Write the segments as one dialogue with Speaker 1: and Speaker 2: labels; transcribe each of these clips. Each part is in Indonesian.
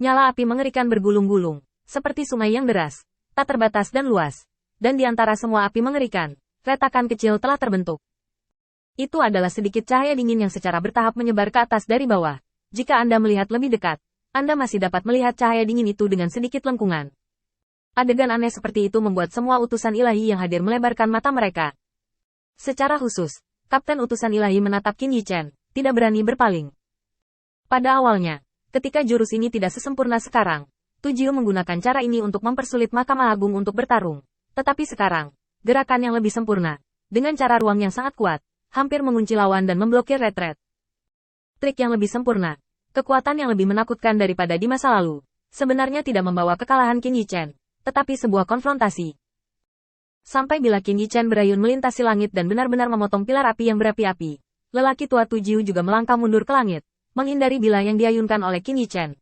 Speaker 1: Nyala api mengerikan bergulung-gulung, seperti sungai yang deras, tak terbatas dan luas. Dan di antara semua api mengerikan, retakan kecil telah terbentuk. Itu adalah sedikit cahaya dingin yang secara bertahap menyebar ke atas dari bawah. Jika Anda melihat lebih dekat, Anda masih dapat melihat cahaya dingin itu dengan sedikit lengkungan. Adegan aneh seperti itu membuat semua utusan ilahi yang hadir melebarkan mata mereka. Secara khusus, Kapten Utusan Ilahi menatap Qin Yichen, tidak berani berpaling. Pada awalnya, ketika jurus ini tidak sesempurna sekarang, Tu Jiu menggunakan cara ini untuk mempersulit Mahkamah Agung untuk bertarung. Tetapi sekarang, gerakan yang lebih sempurna, dengan cara ruang yang sangat kuat, hampir mengunci lawan dan memblokir retret. Trik yang lebih sempurna, kekuatan yang lebih menakutkan daripada di masa lalu, sebenarnya tidak membawa kekalahan Qin Yichen, tetapi sebuah konfrontasi. Sampai bila Qin Yichen berayun melintasi langit dan benar-benar memotong pilar api yang berapi-api, lelaki tua Tu Jiu juga melangkah mundur ke langit, menghindari bila yang diayunkan oleh Qin Yichen.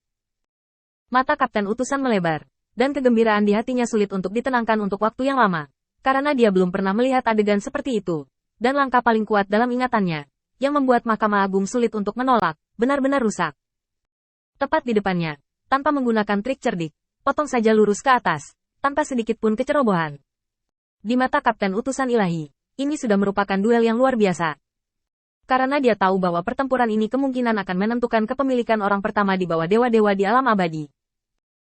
Speaker 1: Mata Kapten Utusan melebar, dan kegembiraan di hatinya sulit untuk ditenangkan untuk waktu yang lama, karena dia belum pernah melihat adegan seperti itu, dan langkah paling kuat dalam ingatannya, yang membuat Mahkamah Agung sulit untuk menolak, benar-benar rusak. Tepat di depannya, tanpa menggunakan trik cerdik, potong saja lurus ke atas, tanpa sedikit pun kecerobohan. Di mata Kapten Utusan Ilahi, ini sudah merupakan duel yang luar biasa. Karena dia tahu bahwa pertempuran ini kemungkinan akan menentukan kepemilikan orang pertama di bawah dewa-dewa di alam abadi.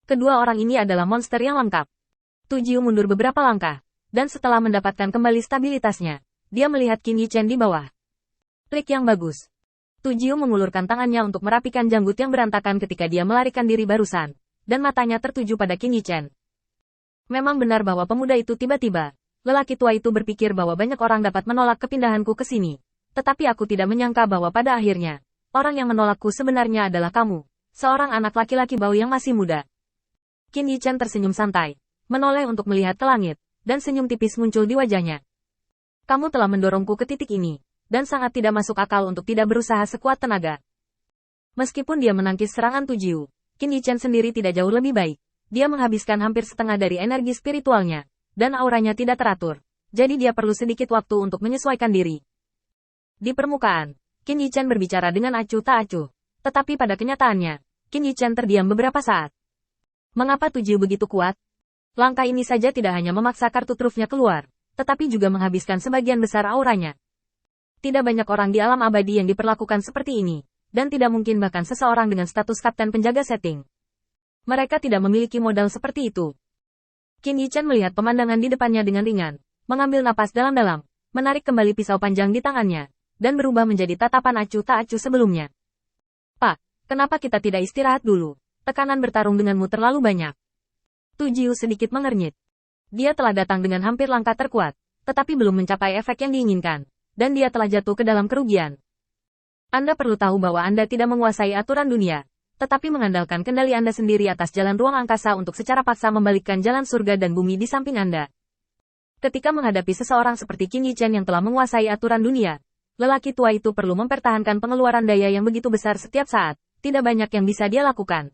Speaker 1: Kedua orang ini adalah monster yang lengkap. Tu Jiu mundur beberapa langkah, dan setelah mendapatkan kembali stabilitasnya, dia melihat Qin Yichen di bawah. Trik yang bagus. Tu Jiu mengulurkan tangannya untuk merapikan janggut yang berantakan ketika dia melarikan diri barusan, dan matanya tertuju pada Qin Yichen. Memang benar bahwa pemuda itu tiba-tiba, lelaki tua itu berpikir bahwa banyak orang dapat menolak kepindahanku ke sini. Tetapi aku tidak menyangka bahwa pada akhirnya, orang yang menolakku sebenarnya adalah kamu, seorang anak laki-laki bau yang masih muda. Qin Yichen tersenyum santai, menoleh untuk melihat ke langit, dan senyum tipis muncul di wajahnya. Kamu telah mendorongku ke titik ini, dan sangat tidak masuk akal untuk tidak berusaha sekuat tenaga. Meskipun dia menangkis serangan Tu Jiu, Qin Yichen sendiri tidak jauh lebih baik. Dia menghabiskan hampir setengah dari energi spiritualnya, dan auranya tidak teratur, jadi dia perlu sedikit waktu untuk menyesuaikan diri. Di permukaan, Qin Yichen berbicara dengan acuh tak acuh, tetapi pada kenyataannya, Qin Yichen terdiam beberapa saat. Mengapa Tu Jiu begitu kuat? Langkah ini saja tidak hanya memaksa kartu trufnya keluar, tetapi juga menghabiskan sebagian besar auranya. Tidak banyak orang di alam abadi yang diperlakukan seperti ini, dan tidak mungkin bahkan seseorang dengan status kapten penjaga setting. Mereka tidak memiliki modal seperti itu. Qin Yichen melihat pemandangan di depannya dengan ringan, mengambil napas dalam-dalam, menarik kembali pisau panjang di tangannya, dan berubah menjadi tatapan acuh tak acuh sebelumnya. Pak, kenapa kita tidak istirahat dulu? Tekanan bertarung denganmu terlalu banyak. Tu Jiu sedikit mengernyit. Dia telah datang dengan hampir langkah terkuat, tetapi belum mencapai efek yang diinginkan, dan dia telah jatuh ke dalam kerugian. Anda perlu tahu bahwa Anda tidak menguasai aturan dunia, tetapi mengandalkan kendali Anda sendiri atas jalan ruang angkasa untuk secara paksa membalikkan jalan surga dan bumi di samping Anda. Ketika menghadapi seseorang seperti Qin Yichen yang telah menguasai aturan dunia, lelaki tua itu perlu mempertahankan pengeluaran daya yang begitu besar setiap saat, tidak banyak yang bisa dia lakukan.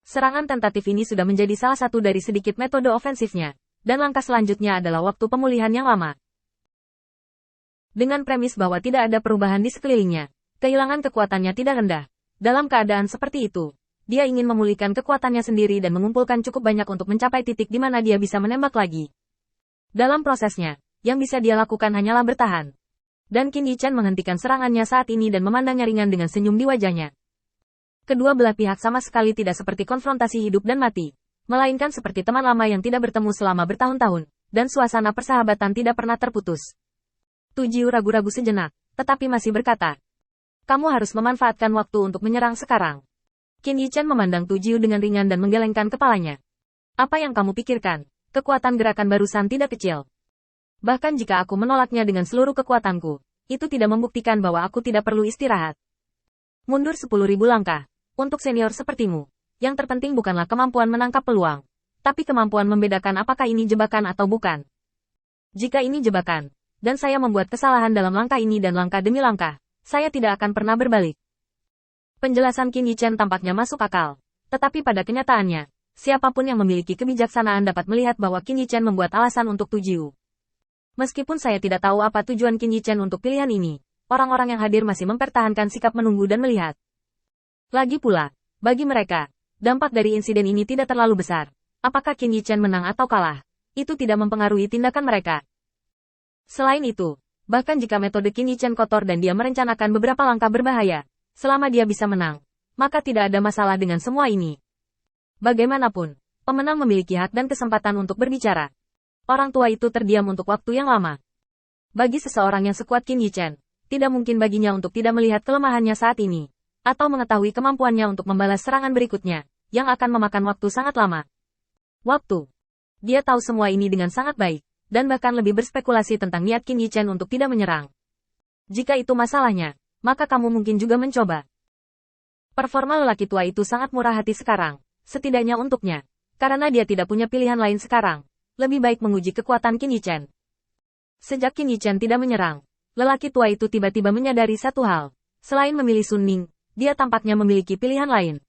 Speaker 1: Serangan tentatif ini sudah menjadi salah satu dari sedikit metode ofensifnya, dan langkah selanjutnya adalah waktu pemulihan yang lama. Dengan premis bahwa tidak ada perubahan di sekelilingnya, kehilangan kekuatannya tidak rendah. Dalam keadaan seperti itu, dia ingin memulihkan kekuatannya sendiri dan mengumpulkan cukup banyak untuk mencapai titik di mana dia bisa menembak lagi. Dalam prosesnya, yang bisa dia lakukan hanyalah bertahan. Dan Qin Yichen menghentikan serangannya saat ini dan memandangnya ringan dengan senyum di wajahnya. Kedua belah pihak sama sekali tidak seperti konfrontasi hidup dan mati, melainkan seperti teman lama yang tidak bertemu selama bertahun-tahun, dan suasana persahabatan tidak pernah terputus. Tu Jiu ragu-ragu sejenak, tetapi masih berkata, kamu harus memanfaatkan waktu untuk menyerang sekarang. Qin Yichen memandang Tu Jiu dengan ringan dan menggelengkan kepalanya. Apa yang kamu pikirkan? Kekuatan gerakan barusan tidak kecil. Bahkan jika aku menolaknya dengan seluruh kekuatanku, itu tidak membuktikan bahwa aku tidak perlu istirahat. Mundur 10.000 langkah. Untuk senior sepertimu, yang terpenting bukanlah kemampuan menangkap peluang, tapi kemampuan membedakan apakah ini jebakan atau bukan. Jika ini jebakan, dan saya membuat kesalahan dalam langkah ini dan langkah demi langkah, saya tidak akan pernah berbalik. Penjelasan Qin Yichen tampaknya masuk akal, tetapi pada kenyataannya, siapapun yang memiliki kebijaksanaan dapat melihat bahwa Qin Yichen membuat alasan untuk Tu Jiu. Meskipun saya tidak tahu apa tujuan Qin Yichen untuk pilihan ini, orang-orang yang hadir masih mempertahankan sikap menunggu dan melihat. Lagi pula, bagi mereka, dampak dari insiden ini tidak terlalu besar. Apakah Qin Yichen menang atau kalah, itu tidak mempengaruhi tindakan mereka. Selain itu, bahkan jika metode Qin Yichen kotor dan dia merencanakan beberapa langkah berbahaya, selama dia bisa menang, maka tidak ada masalah dengan semua ini. Bagaimanapun, pemenang memiliki hak dan kesempatan untuk berbicara. Orang tua itu terdiam untuk waktu yang lama. Bagi seseorang yang sekuat Qin Yichen, tidak mungkin baginya untuk tidak melihat kelemahannya saat ini, atau mengetahui kemampuannya untuk membalas serangan berikutnya, yang akan memakan waktu sangat lama. Waktu. Dia tahu semua ini dengan sangat baik, dan bahkan lebih berspekulasi tentang niat Qin Yichen untuk tidak menyerang. Jika itu masalahnya, maka kamu mungkin juga mencoba. Performa lelaki tua itu sangat murah hati sekarang, setidaknya untuknya, karena dia tidak punya pilihan lain sekarang. Lebih baik menguji kekuatan Qin Yichen. Sejak Qin Yichen tidak menyerang, lelaki tua itu tiba-tiba menyadari satu hal. Selain memilih Sun Ning, dia tampaknya memiliki pilihan lain.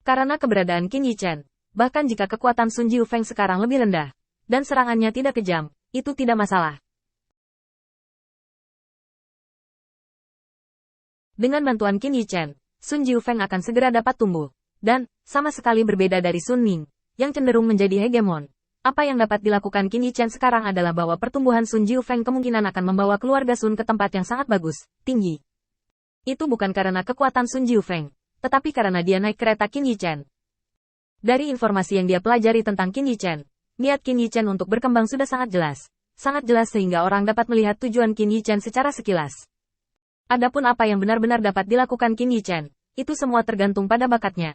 Speaker 1: Karena keberadaan Qin Yichen, bahkan jika kekuatan Sun Jiufeng sekarang lebih rendah, dan serangannya tidak kejam, itu tidak masalah. Dengan bantuan Qin Yichen, Sun Jiufeng akan segera dapat tumbuh, dan, sama sekali berbeda dari Sun Ning, yang cenderung menjadi hegemon. Apa yang dapat dilakukan Qin Yichen sekarang adalah bahwa pertumbuhan Sun Jiufeng kemungkinan akan membawa keluarga Sun ke tempat yang sangat bagus, tinggi. Itu bukan karena kekuatan Sun Jiufeng, tetapi karena dia naik kereta Qin Yichen. Dari informasi yang dia pelajari tentang Qin Yichen, niat Qin Yichen untuk berkembang sudah sangat jelas sehingga orang dapat melihat tujuan Qin Yichen secara sekilas. Adapun apa yang benar-benar dapat dilakukan Qin Yichen, itu semua tergantung pada bakatnya.